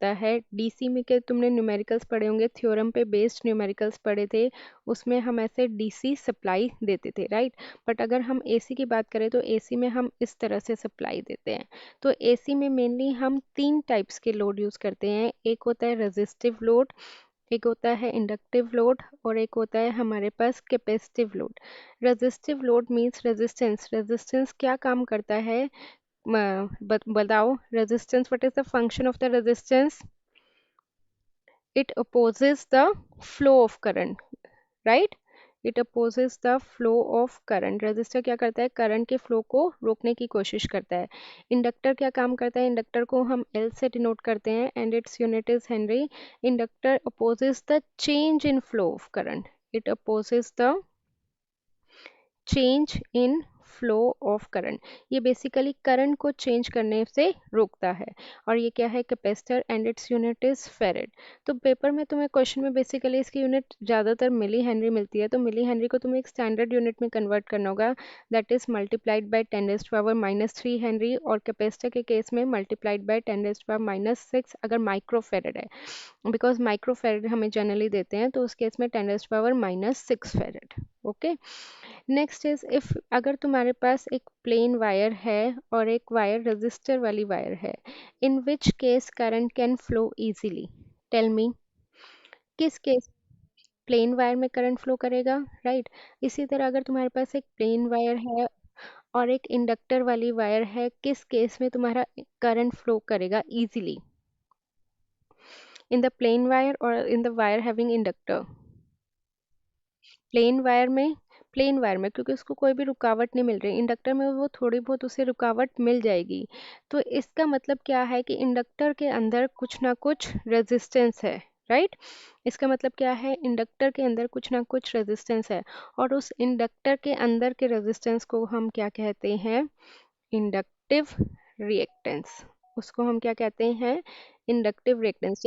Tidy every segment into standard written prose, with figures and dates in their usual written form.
होता है, डीसी में के तुमने न्यूमेरिकल्स पढ़े होंगे, थ्योरम पे बेस्ड न्यूमेरिकल्स पढ़े थे, उसमें हम ऐसे डीसी सप्लाई देते थे, राइट। बट अगर हम एसी की बात करें तो एसी में हम इस तरह से सप्लाई देते हैं। तो एसी में मेनली हम तीन टाइप्स के लोड यूज़ करते हैं। एक होता है रेजिस्टिव लोड, एक होता है इंडक्टिव लोड, और एक होता है हमारे पास capacitive load. Resistive load means resistance. Resistance क्या काम करता है, बताओ। Resistance, what is the function of the resistance? It opposes the flow of current, right? It opposes the flow of current. Resistor क्या करता है, करंट के फ्लो को रोकने की कोशिश करता है। इंडक्टर क्या काम करता है, इंडक्टर को हम L से डिनोट करते हैं and its unit is Henry. Inductor opposes the change in flow of current. It opposes the change in flow of current. ये बेसिकली करंट को चेंज करने से रोकता है। और ये क्या है, capacitor, and its unit is farad. तो पेपर में तुम्हें क्वेश्चन में बेसिकली इसकी यूनिट ज़्यादातर मिली हेनरी मिलती है, तो मिली हेनरी को तुम्हें एक स्टैंडर्ड यूनिट में कन्वर्ट करना होगा, that is multiplied by 10⁻³ Henry, और कैपेसिटर के केस में मल्टीप्लाइड बाय 10⁻⁶ अगर माइक्रो फेरेड है, बिकॉज माइक्रो फेरेड हमें जनरली देते हैं, तो उस केस में 10⁻⁻6 फेरेड। ओके, नेक्स्ट इज इफ अगर तुम्हारे पास एक प्लेन वायर है और एक वायर रजिस्टर वाली वायर है, in which case current can flow easily, tell me. किस केस प्लेन वायर में करंट फ्लो करेगा, राइट। इसी तरह अगर तुम्हारे पास एक प्लेन वायर है और एक इंडक्टर वाली वायर है, किस केस में तुम्हारा करंट फ्लो करेगा easily, in the plain wire और in the wire having inductor? Plain wire में, प्लेन वायर में क्योंकि उसको कोई भी रुकावट नहीं मिल रही, इंडक्टर में वो थोड़ी बहुत उसे रुकावट मिल जाएगी। तो इसका मतलब क्या है कि इंडक्टर के अंदर कुछ ना कुछ रेजिस्टेंस है, राइट। इसका मतलब क्या है, इंडक्टर के अंदर कुछ ना कुछ रेजिस्टेंस है, और उस इंडक्टर के अंदर के रेजिस्टेंस को हम क्या कहते हैं, इंडक्टिव रिएक्टेंस। उसको हम क्या कहते हैं, इंडक्टिव रिएक्टेंस।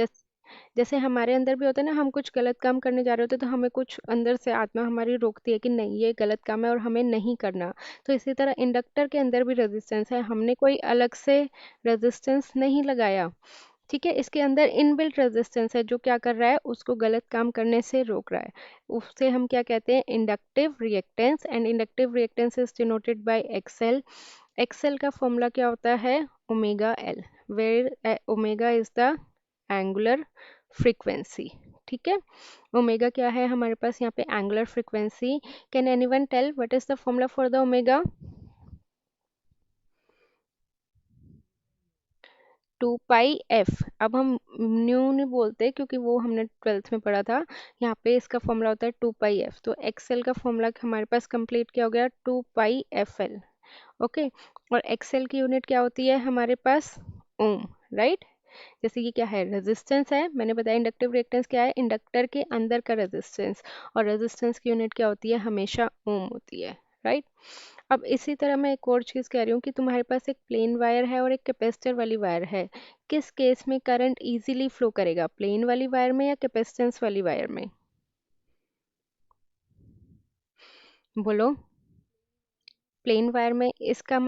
जैसे हमारे अंदर भी होता है ना, हम कुछ गलत काम करने जा रहे होते हैं तो हमें कुछ अंदर से आत्मा हमारी रोकती है कि नहीं ये गलत काम है और हमें नहीं करना। तो इसी तरह इंडक्टर के अंदर भी रेजिस्टेंस है, हमने कोई अलग से रेजिस्टेंस नहीं लगाया, ठीक है। इसके अंदर इनबिल्ट रेजिस्टेंस है जो क्या कर रहा है, उसको गलत काम करने से रोक रहा है। उससे हम क्या कहते हैं, inductive reactance. And inductive reactance is denoted by XL. XL का फॉर्मूला क्या होता है, omega L, where omega is the angular frequency, ठीक है। ओमेगा क्या है हमारे पास यहाँ पे, angular frequency. Can anyone tell what is the formula for the omega? 2 pi F. अब हम न्यू नहीं बोलते क्योंकि वो हमने ट्वेल्थ में पढ़ा था, यहाँ पे इसका फॉर्मूला होता है 2 पाई एफ। तो एक्सएल का फॉर्मूला हमारे पास कंप्लीट क्या हो गया, 2 पाई एफ एल। ओके, और एक्सएल की यूनिट क्या होती है हमारे पास, ओम, राइट। जैसे कि क्या है, रेजिस्टेंस है, मैंने बताया इंडक्टिव रिएक्टेंस क्या है, इंडक्टर के अंदर का रेजिस्टेंस, और रेजिस्टेंस की यूनिट क्या होती है, हमेशा ओम होती है, राइट। अब इसी तरह मैं एक और चीज़ कह रही हूँ कि तुम्हारे पास एक प्लेन वायर है और एक कैपेसिटर वाली वायर है, किस केस में करंट इजीली फ्लो करेगा, प्लेन वाली वायर में या कैपेसिटेंस वाली वायर में, बोलो। प्लेन वायर में। इसका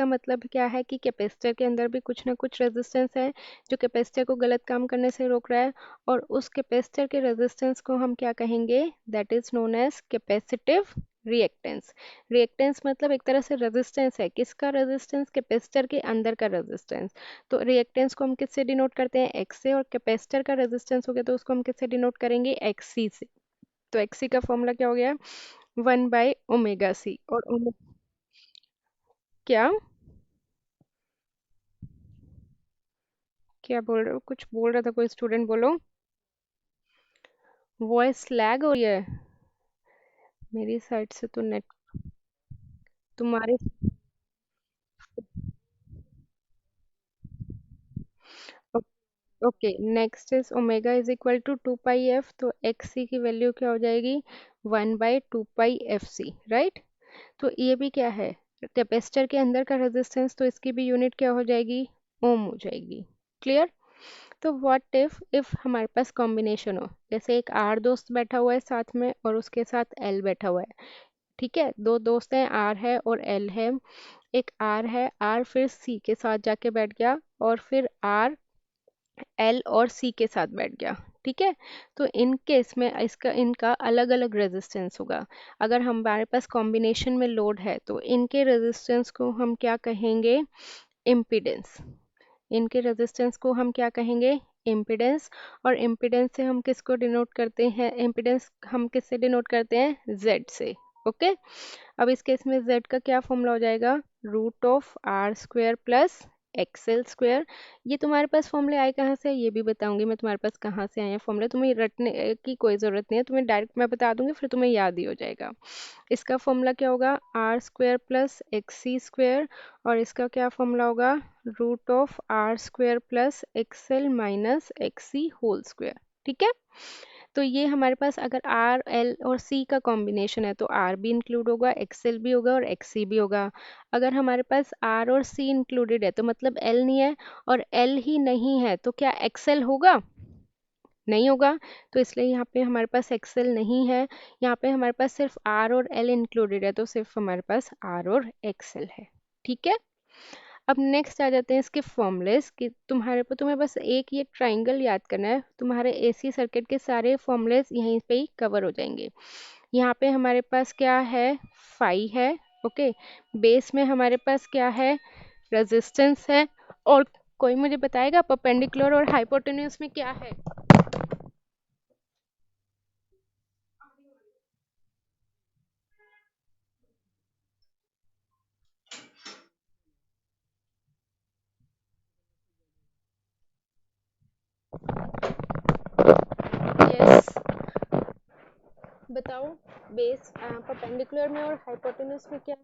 मतलब क्या है कि कैपेसिटर के अंदर भी कुछ ना कुछ रेजिस्टेंस है जो कैपेसिटर को गलत काम करने से रोक रहा है, और उस कैपेसिटर के रेजिस्टेंस को हम क्या कहेंगे, that is known as capacitive reactance. Reactance मतलब एक तरह से रेजिस्टेंस है, किसका रेजिस्टेंस, कैपेसिटर के अंदर का रेजिस्टेंस। तो रिएक्टेंस को हम किससे डिनोट करते हैं, एक्स से, और कैपेसिटर का रेजिस्टेंस हो गया तो उसको हम किससे डिनोट करेंगे, एक्सी से। तो एक्सी का फॉर्मूला क्या हो गया, 1/ओमेगा सी। और क्या, क्या बोल रहे हो, कुछ बोल रहा था कोई स्टूडेंट, बोलो। वॉइस लैग हो रही है मेरी साइड से, तो नेट तुम्हारे। Okay, next is omega is equal to 2 pi F, तो एक्स सी की वैल्यू क्या हो जाएगी, 1/2 पाई एफ सी, राइट। तो ये भी क्या है, कैपेसिटर के अंदर का रेजिस्टेंस, तो इसकी भी यूनिट क्या हो जाएगी, ओम हो जाएगी, क्लियर। तो व्हाट इफ हमारे पास कॉम्बिनेशन हो, जैसे एक आर दोस्त बैठा हुआ है साथ में और उसके साथ एल बैठा हुआ है, ठीक है, दो दोस्त हैं, आर है और एल है। एक आर है, आर फिर सी के साथ जाके बैठ गया, और फिर आर एल और सी के साथ बैठ गया। ठीक है, तो इन केस में इसका इनका अलग अलग रेजिस्टेंस होगा। अगर हमारे पास कॉम्बिनेशन में लोड है तो इनके रेजिस्टेंस को हम क्या कहेंगे, इम्पीडेंस। इनके रेजिस्टेंस को हम क्या कहेंगे, इम्पीडेंस। और इम्पीडेंस से हम किसको डिनोट करते हैं, इम्पीडेंस हम किससे डिनोट करते हैं, जेड से। ओके, अब इस केस में z का क्या फॉर्मूला हो जाएगा, root of R square plus XL square. ये तुम्हारे पास फॉर्मूले आए कहाँ से, ये भी बताऊंगी मैं तुम्हारे पास कहाँ से आए हैं फॉर्मूले, तुम्हें रटने की कोई ज़रूरत नहीं है, तुम्हें डायरेक्ट मैं बता दूंगी, फिर तुम्हें याद ही हो जाएगा। इसका फॉर्मूला क्या होगा, R square plus X C square, और इसका क्या फॉर्मूला होगा, root of R square plus XL minus X C whole square. ठीक है, तो ये हमारे पास अगर आर एल और सी का कॉम्बिनेशन है तो आर भी इंक्लूड होगा, एक्सएल भी होगा और एक्स सी भी होगा। अगर हमारे पास आर और सी इंक्लूडेड है तो मतलब एल नहीं है, और एल ही नहीं है तो क्या एक्सएल होगा, नहीं होगा। तो इसलिए यहाँ पे हमारे पास एक्सएल नहीं है, यहाँ पे हमारे पास सिर्फ आर और एल इंक्लूडेड है, तो सिर्फ हमारे पास आर और एक्सएल है। ठीक है, अब नेक्स्ट आ जाते हैं इसके फॉर्मूलेस कि तुम्हें बस एक ये ट्राइंगल याद करना है, तुम्हारे एसी सर्किट के सारे फॉर्मूलेस यहीं पे ही कवर हो जाएंगे। यहाँ पे हमारे पास क्या है, फाई है। ओके, बेस में हमारे पास क्या है, रेजिस्टेंस है। और कोई मुझे बताएगा परपेंडिकुलर और हाइपोटेन्यूज में क्या है। यस, बताओ, बेस परपेंडिकुलर में और हाइपोटेन्यूज में क्या,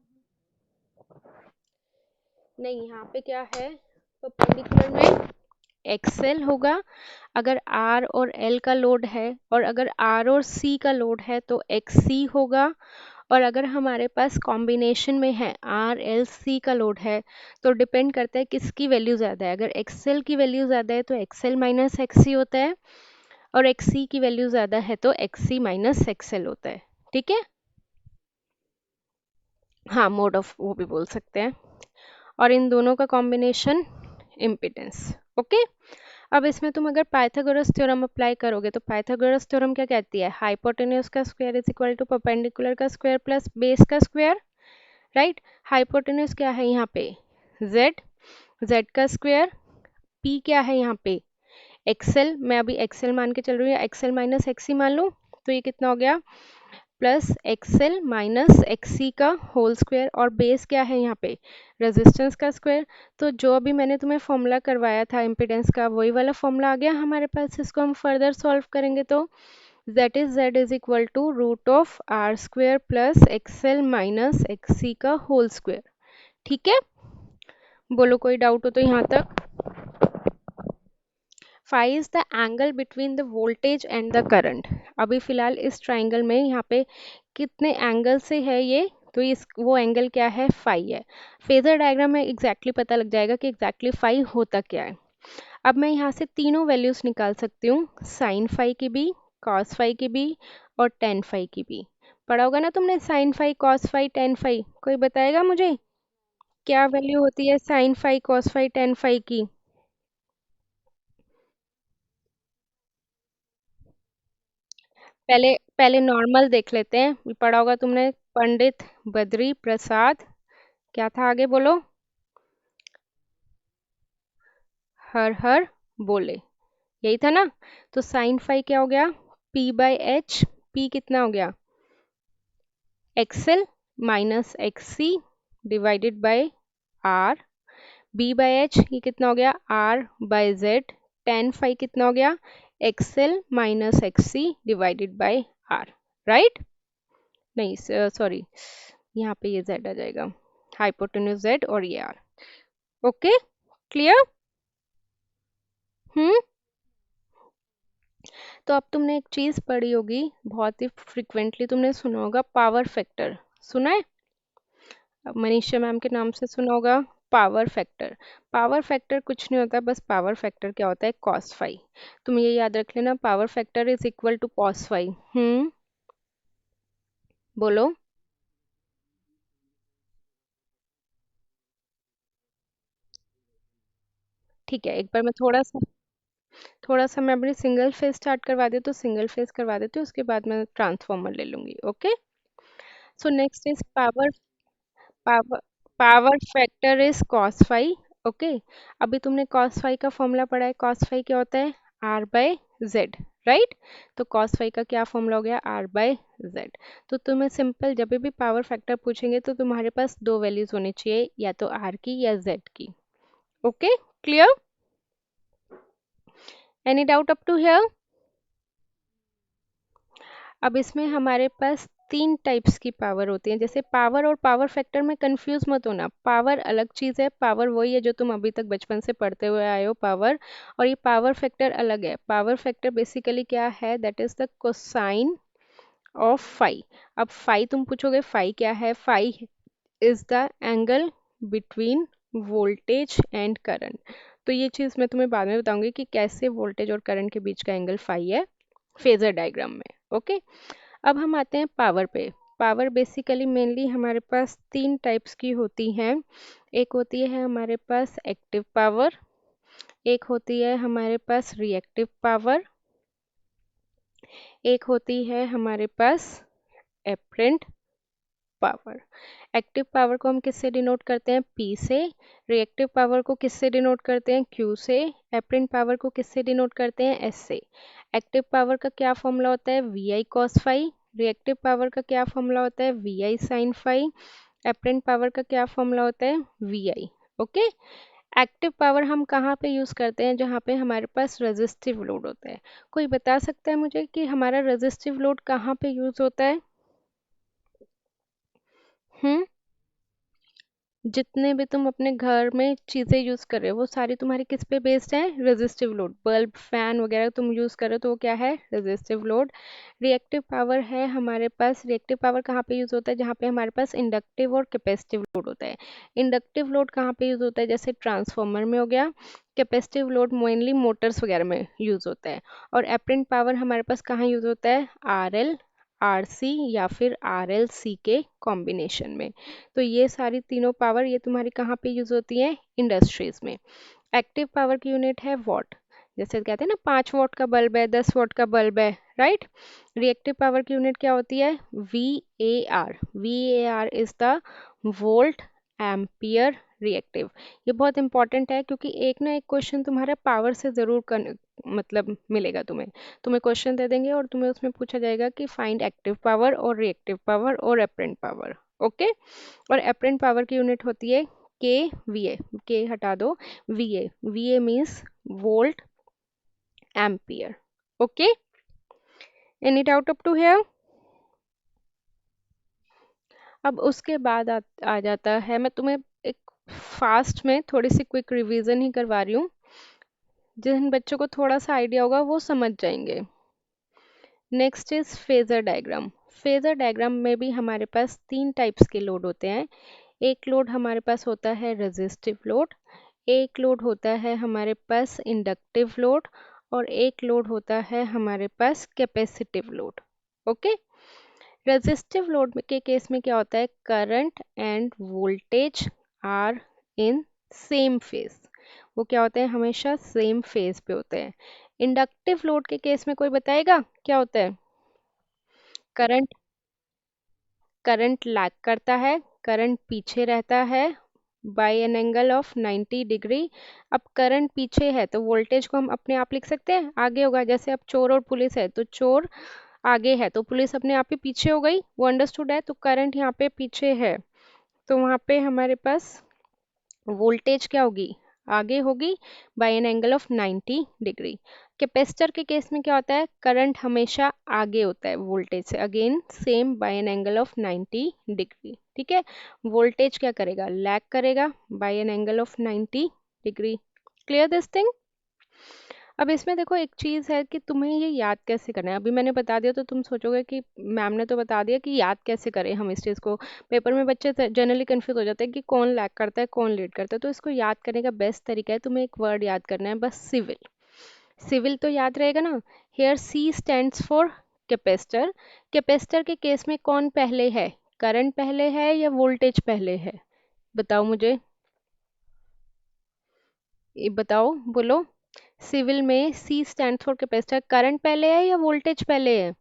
नहीं यहाँ पे क्या है, परपेंडिकुलर में एक्सएल होगा अगर आर और एल का लोड है, और अगर आर और सी का लोड है तो एक्स सी होगा। और अगर हमारे पास कॉम्बिनेशन में है आर एल सी का लोड है तो डिपेंड करता है किसकी वैल्यू ज़्यादा है, अगर एक्सएल की वैल्यू ज़्यादा है तो एक्सएल माइनस एक्ससी होता है, और एक्ससी की वैल्यू ज़्यादा है तो एक्ससी माइनस एक्सएल होता है। ठीक है, हाँ मोड ऑफ वो भी बोल सकते हैं, और इन दोनों का कॉम्बिनेशन इम्पिडेंस। ओके, अब इसमें तुम अगर पाइथागोरस थ्योरम अप्लाई करोगे तो पाइथागोरस थ्योरम क्या कहती है, हाइपोटेन्यूज का square is equal to perpendicular का स्क्वायर प्लस बेस का स्क्वायर। राइट, हाइपोटेन्यूज क्या है यहाँ पे, z, z का स्क्वायर, p क्या है यहाँ पे, एक्सएल, मैं अभी एक्सएल मान के चल रही हूँ, एक्सएल माइनस एक्सी मान लूँ, तो ये कितना हो गया, प्लस एक्सएल माइनस एक्सी का होल स्क्वायर, और बेस क्या है यहाँ पे, रेजिस्टेंस का स्क्वायर। तो जो अभी मैंने तुम्हें फॉर्मूला करवाया था इम्पिडेंस का, वही वाला फॉर्मूला आ गया हमारे पास। इसको हम फर्दर सॉल्व करेंगे तो that is z is equal to root of R square plus XL minus XC का होल स्क्वायर। ठीक है, बोलो कोई डाउट हो तो यहाँ तक। Phi is the angle between the voltage and the current. अभी फिलहाल इस ट्राइंगल में यहाँ पे कितने एंगल से है ये, तो इस वो एंगल क्या है, फाई है। फेजर डायग्राम में एग्जैक्टली पता लग जाएगा कि एग्जैक्टली फाई होता क्या है। अब मैं यहाँ से तीनों वैल्यूज निकाल सकती हूँ, साइन फाई की भी, कॉस फाई की भी, और टेन फाई की भी। पढ़ा होगा ना तुमने, sine phi cos phi tan phi, कोई बताएगा मुझे क्या वैल्यू होती है sine phi cos phi tan phi की। पहले पहले नॉर्मल देख लेते हैं, पढ़ा होगा तुमने, पंडित बद्री प्रसाद, क्या था आगे बोलो, हर हर बोले, यही था ना। तो साइन फाई क्या हो गया, p बाई एच, p कितना हो गया, XL minus X C divided by R, b by H ये कितना हो गया, r by Z, tan phi कितना हो गया, XL minus X C divided by R. Right, नहीं सॉरी, यहाँ पे ये z आ जाएगा, हाइपोटेन्यूज z और ये r। Okay, clear. हम्म, तो अब तुमने एक चीज पढ़ी होगी, बहुत ही फ्रिक्वेंटली तुमने सुना होगा, पावर फैक्टर, सुना है, अब मनीषा मैम के नाम से सुना होगा, पावर फैक्टर। पावर फैक्टर कुछ नहीं होता, बस पावर फैक्टर क्या होता है, कॉस फाई। तुम ये याद रख लेना, power factor is equal to cos phi. बोलो। ठीक है, एक बार मैं थोड़ा सा थोड़ा सा मैं अपनी सिंगल फेज स्टार्ट करवा देती हूँ, सिंगल फेज करवा देती हूँ, उसके बाद मैं ट्रांसफॉर्मर ले लूंगी। Okay, so next is power. Power power factor is cos phi. Okay, अभी तुमने कॉस फाई का फॉर्मूला पढ़ा है। कॉस फाई क्या होता है? R by Z, right. तो कॉस फाई का क्या फॉर्मूला हो गया? R by Z. तो तुम्हें सिंपल जब भी पावर फैक्टर पूछेंगे तो तुम्हारे पास दो वैल्यूज होनी चाहिए, या तो आर की या जेड की। Okay, clear? Any doubt up to here? अब इसमें हमारे पास तीन टाइप्स की पावर होती है। जैसे पावर और पावर फैक्टर में कंफ्यूज मत होना, पावर अलग चीज़ है। पावर वही है जो तुम अभी तक बचपन से पढ़ते हुए आए हो, पावर। और ये पावर फैक्टर अलग है। पावर फैक्टर बेसिकली क्या है? That is the cosine of phi. अब फाई तुम पूछोगे फाई क्या है? Phi is the angle between voltage and current. तो ये चीज़ मैं तुम्हें बाद में बताऊंगी कि कैसे वोल्टेज और करंट के बीच का एंगल फाई है फेजर डायग्राम में। ओके, अब हम आते हैं पावर पे। पावर बेसिकली मेनली हमारे पास तीन टाइप्स की होती हैं। एक होती है हमारे पास एक्टिव पावर, एक होती है हमारे पास रिएक्टिव पावर, एक होती है हमारे पास एपरेंट पावर। एक्टिव पावर को हम किससे डिनोट करते हैं? P से। रिएक्टिव पावर को किससे डिनोट करते हैं? Q से। एपरेंट पावर को किससे डिनोट करते हैं? S से। एक्टिव पावर का क्या फॉर्मूला होता है? VI cos phi. Reactive power का क्या फॉर्मूला होता है? VI sin phi. Apparent power का क्या फॉर्मूला होता है? VI। ओके, एक्टिव पावर हम कहाँ पे यूज़ करते हैं? जहाँ पे हमारे पास रेजिस्टिव लोड होता है। कोई बता सकता है मुझे कि हमारा रेजिस्टिव लोड कहाँ पे यूज़ होता है? हम्म, जितने भी तुम अपने घर में चीज़ें यूज़ कर रहे हो वो सारी तुम्हारी किस पे बेस्ड है? Resistive load. बल्ब, फैन वगैरह तुम यूज़ कर रहे हो तो वो क्या है? Resistive load. रिएक्टिव पावर है हमारे पास। रिएक्टिव पावर कहाँ पे यूज़ होता है? जहाँ पे हमारे पास इंडक्टिव और कैपेसिटिव लोड होता है। इंडक्टिव लोड कहाँ पे यूज़ होता है? जैसे ट्रांसफार्मर में हो गया। कैपेसिटिव लोड मेनली मोटर्स वगैरह में यूज़ होता है। और एपरेंट पावर हमारे पास कहाँ यूज़ होता है? RL, RC या फिर RLC के कॉम्बिनेशन में। तो ये सारी तीनों पावर ये तुम्हारी कहाँ पे यूज होती है? इंडस्ट्रीज में। एक्टिव पावर की यूनिट है वॉट। जैसे कहते हैं ना 5 वॉट का बल्ब है, 10 वॉट का बल्ब है, राइट। रिएक्टिव पावर की यूनिट क्या होती है? VAR। VAR is the volt ampere reactive. ये बहुत इंपॉर्टेंट है क्योंकि एक ना एक क्वेश्चन तुम्हारा पावर से जरूर मतलब मिलेगा तुम्हें। तुम्हें क्वेश्चन दे देंगे और तुम्हें उसमें पूछा जाएगा कि फाइंड एक्टिव पावर और रिएक्टिव पावर और एपरेंट पावर। ओके, और एपरेंट पावर की यूनिट होती है के वीए। के हटा दो, VA. VA means volt ampere. Okay, any doubt up to here? अब उसके बाद आ जाता है, मैं तुम्हें एक फास्ट में थोड़ी सी क्विक रिवीजन ही करवा रही हूँ। जिन बच्चों को थोड़ा सा आइडिया होगा वो समझ जाएंगे। Next is phasor diagram. Phasor diagram में भी हमारे पास तीन टाइप्स के लोड होते हैं। एक लोड हमारे पास होता है रेजिस्टिव लोड, एक लोड होता है हमारे पास इंडक्टिव लोड, और एक लोड होता है हमारे पास capacitive load. Okay, resistive load के केस में क्या होता है? Current and voltage are in same phase. वो क्या होते हैं? हमेशा सेम फेज पे होते हैं। इंडक्टिव लोड के केस में कोई बताएगा क्या होता है? करंट करंट लैग करता है, करंट पीछे रहता है by an angle of 90 degree. अब करंट पीछे है तो वोल्टेज को हम अपने आप लिख सकते हैं आगे होगा। जैसे अब चोर और पुलिस है तो चोर आगे है तो पुलिस अपने आप ही पीछे हो गई, वो अंडरस्टूड है। तो करंट यहाँ पे पीछे है तो वहाँ पे हमारे पास वोल्टेज क्या होगी? आगे होगी by an angle of 90 degree. Capacitor के केस में क्या होता है? करंट हमेशा आगे होता है वोल्टेज से, again same by an angle of 90 degree. ठीक है, वोल्टेज क्या करेगा? लैग करेगा by an angle of 90 degree. Clear this thing? अब इसमें देखो एक चीज़ है कि तुम्हें ये याद कैसे करना है। अभी मैंने बता दिया तो तुम सोचोगे कि मैम ने तो बता दिया कि याद कैसे करें हम इस चीज़ को। पेपर में बच्चे जनरली कंफ्यूज हो जाते हैं कि कौन लैग करता है कौन लीड करता है। तो इसको याद करने का बेस्ट तरीका है, तुम्हें एक वर्ड याद करना है बस, सिविल। सिविल तो याद रहेगा ना। Here C stands for capacitor. Capacitor के केस में कौन पहले है? करंट पहले है या वोल्टेज पहले है? बताओ मुझे, ये बताओ, बोलो। सिविल में सी स्टैंड फॉर कैपेसिटर। करंट पहले है या वोल्टेज पहले है?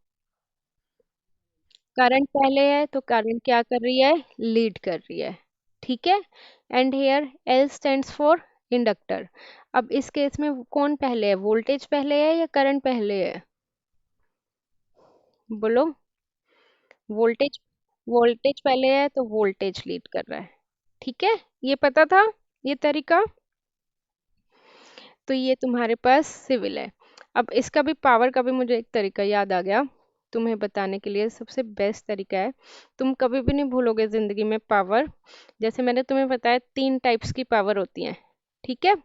करंट पहले है तो करंट क्या कर रही है, लीड कर रही है। ठीक है। And here L stands for inductor. अब इस केस में कौन पहले है, वोल्टेज पहले है या करंट पहले है? बोलो। वोल्टेज, वोल्टेज पहले है तो वोल्टेज लीड कर रहा है। ठीक है, ये पता था ये तरीका। तो ये तुम्हारे पास सिविल है। अब इसका भी पावर का भी मुझे एक तरीका याद आ गया तुम्हें बताने के लिए, सबसे बेस्ट तरीका है। तुम कभी भी नहीं भूलोगे जिंदगी में पावर। जैसे मैंने तुम्हें बताया 3 टाइप्स की पावर होती हैं। ठीक है।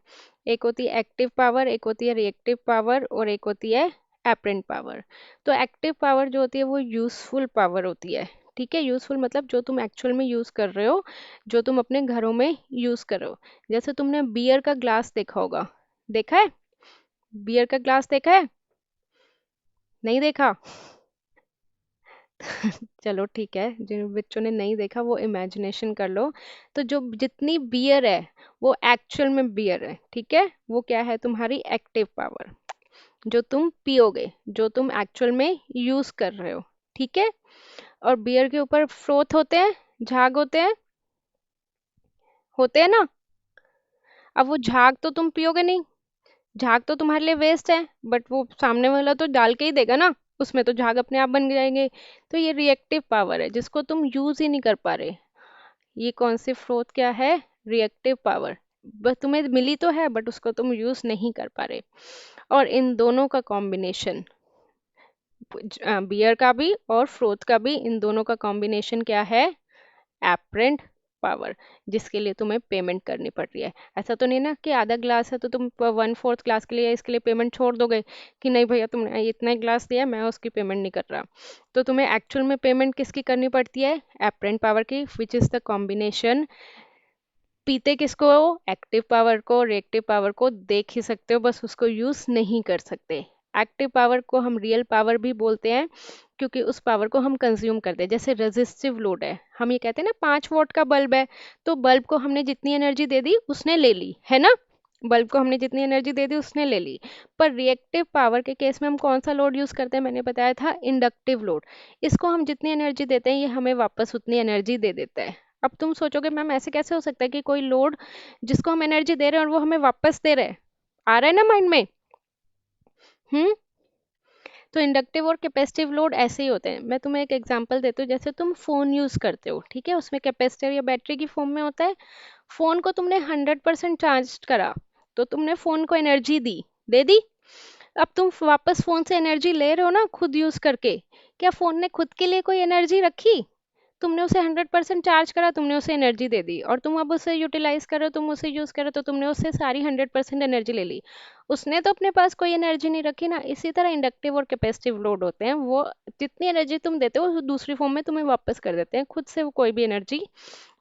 एक होती है एक्टिव पावर, एक होती है रिएक्टिव पावर, और एक होती है एपरेंट पावर। तो एक्टिव पावर जो होती है वो यूजफुल पावर होती है। ठीक है, यूजफुल मतलब जो तुम एक्चुअल में यूज कर रहे हो, जो तुम अपने घरों में यूज कर रहे हो। जैसे तुमने बियर का ग्लास देखा होगा, देखा है? बियर का ग्लास देखा है? नहीं देखा? चलो ठीक है, जिन बच्चों ने नहीं देखा वो इमेजिनेशन कर लो। तो जो जितनी बियर है वो एक्चुअल में बियर है। ठीक है, वो क्या है, तुम्हारी एक्टिव पावर, जो तुम पियोगे, जो तुम एक्चुअल में यूज कर रहे हो। ठीक है। और बियर के ऊपर फ्रोथ होते हैं, झाग होते हैं ना। अब वो झाग तो तुम पियोगे नहीं, झाग तो तुम्हारे लिए वेस्ट है, बट वो सामने वाला तो डाल के ही देगा ना, उसमें तो झाग अपने आप बन जाएंगे। तो ये रिएक्टिव पावर है जिसको तुम यूज ही नहीं कर पा रहे। ये कौन सी फ्रोथ क्या है, रिएक्टिव पावर। बस तुम्हें मिली तो है बट उसको तुम यूज नहीं कर पा रहे। और इन दोनों का कॉम्बिनेशन, बियर का भी और फ्रोथ का भी, इन दोनों का कॉम्बिनेशन क्या है, एपरेंट पावर, जिसके लिए तुम्हें पेमेंट करनी पड़ रही है। ऐसा तो नहीं ना कि आधा ग्लास है तो तुम 1/4 ग्लास के लिए इसके लिए पेमेंट छोड़ दोगे कि नहीं भैया तुमने इतना ही ग्लास दिया, मैं उसकी पेमेंट नहीं कर रहा। तो तुम्हें एक्चुअल में पेमेंट किसकी करनी पड़ती है, एपरेंट पावर की, विच इज द कॉम्बिनेशन। पीते किसको हो, एक्टिव पावर को, रिएक्टिव पावर को देख ही सकते हो, बस उसको यूज नहीं कर सकते। एक्टिव पावर को हम रियल पावर भी बोलते हैं, क्योंकि उस पावर को हम कंज्यूम करते हैं। जैसे रेजिस्टिव लोड है, हम ये कहते हैं ना 5 वोल्ट का बल्ब है, तो बल्ब को हमने जितनी एनर्जी दे दी उसने ले ली है ना, बल्ब को हमने जितनी एनर्जी दे दी उसने ले ली। पर रिएक्टिव पावर के केस में हम कौन सा लोड यूज करते हैं, मैंने बताया था इंडक्टिव लोड। इसको हम जितनी एनर्जी देते हैं ये हमें वापस उतनी एनर्जी दे देता है। अब तुम सोचोगे मैम ऐसे कैसे हो सकता है कि कोई लोड जिसको हम एनर्जी दे रहे हैं और वो हमें वापस दे रहे हैं, आ रहा है ना माइंड में? हम्म। तो इंडक्टिव और कैपेसिटिव लोड ऐसे ही होते हैं। मैं तुम्हें एक एग्जांपल देती हूँ। जैसे तुम फोन यूज करते हो, ठीक है, उसमें कैपेसिटर या बैटरी की फॉर्म में होता है। फोन को तुमने 100% चार्ज करा, तो तुमने फोन को एनर्जी दी, दे दी। अब तुम वापस फोन से एनर्जी ले रहे हो ना खुद यूज करके, क्या फोन ने खुद के लिए कोई एनर्जी रखी? तुमने उसे 100% चार्ज करा, तुमने उसे एनर्जी दे दी, और तुम अब उसे यूटिलाइज करो, तुम उसे यूज करो, तो तुमने उससे सारी 100% एनर्जी ले ली। उसने तो अपने पास कोई एनर्जी नहीं रखी ना। इसी तरह इंडक्टिव और कैपेसिटिव लोड होते हैं, वो जितनी एनर्जी तुम देते हो वो दूसरी फॉर्म में तुम्हें वापस कर देते हैं, खुद से वो कोई भी एनर्जी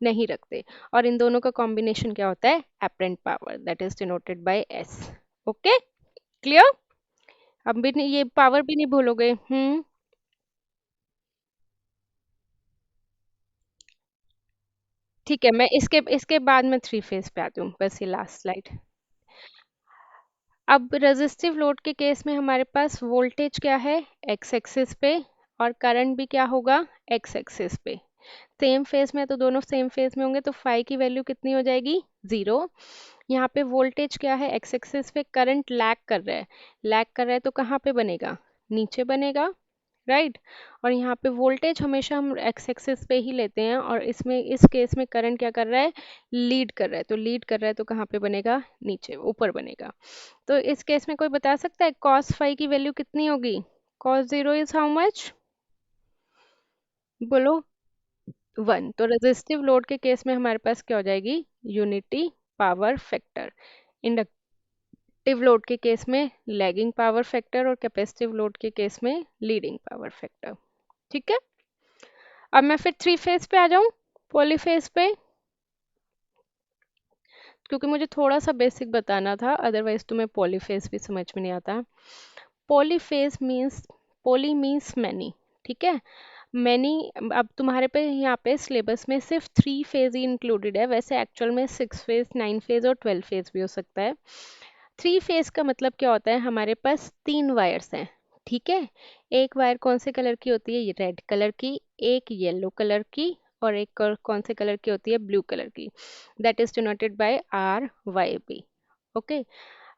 नहीं रखते। और इन दोनों का कॉम्बिनेशन क्या होता है, apparent power, that is denoted by S. Okay, clear? अब भी ये पावर भी नहीं भूलोगे। ठीक है, मैं इसके इसके बाद में 3 फेज पे आती हूँ, बस ये लास्ट स्लाइड। अब रेजिस्टिव लोड के केस में हमारे पास वोल्टेज क्या है, एक्स एक्सिस पे, और करंट भी क्या होगा, एक्स एक्सिस पे। सेम फेज में, तो दोनों सेम फेज में होंगे तो फाई की वैल्यू कितनी हो जाएगी, 0। यहाँ पे वोल्टेज क्या है, एक्स एक्सिस पे, करंट लैग कर रहा है, लैग कर रहा है तो कहाँ पे बनेगा, नीचे बनेगा, राइट। और यहाँ पे वोल्टेज हमेशा हम एक्स एक्सिस पे ही लेते हैं, और इसमें इस केस में करंट क्या कर रहा है, लीड कर रहा है, तो लीड कर रहा है तो कहाँ पे बनेगा, नीचे, ऊपर बनेगा। तो इस केस में कोई बता सकता है कॉस फाई की वैल्यू कितनी होगी, cos zero is how much, बोलो। 1। तो रेजिस्टिव लोड के केस में हमारे पास क्या हो जाएगी, unity power factor. Inductive load के केस में लैगिंग पावर फैक्टर, और कैपेसिटिव लोड के केस में लीडिंग पावर फैक्टर। ठीक है। अब मैं फिर 3 फेज पे आ जाऊं, पॉलीफेज पे, क्योंकि मुझे थोड़ा सा बेसिक बताना था, अदरवाइज तुम्हें पॉलीफेज भी समझ में नहीं आता। Polyphase means, poly means many, ठीक है, मैनी। अब तुम्हारे पे यहाँ पे सिलेबस में सिर्फ 3 फेज ही इंक्लूडेड है, वैसे एक्चुअल में 6 फेज, 9 फेज और 12 फेज भी हो सकता है। थ्री फेज का मतलब क्या होता है, हमारे पास तीन वायर्स हैं, ठीक है। एक वायर कौन से कलर की होती है, ये रेड कलर की, एक येलो कलर की, और एक और कौन से कलर की होती है, ब्लू कलर की। That is denoted by R Y B. Okay.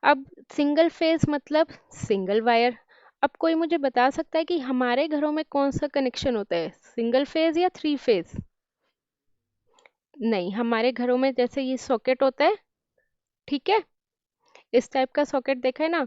अब सिंगल फेज मतलब सिंगल वायर। अब कोई मुझे बता सकता है कि हमारे घरों में कौन सा कनेक्शन होता है, सिंगल फेज या थ्री फेज? नहीं, हमारे घरों में जैसे ये सॉकेट होता है, ठीक है, इस टाइप का सॉकेट देखा है ना,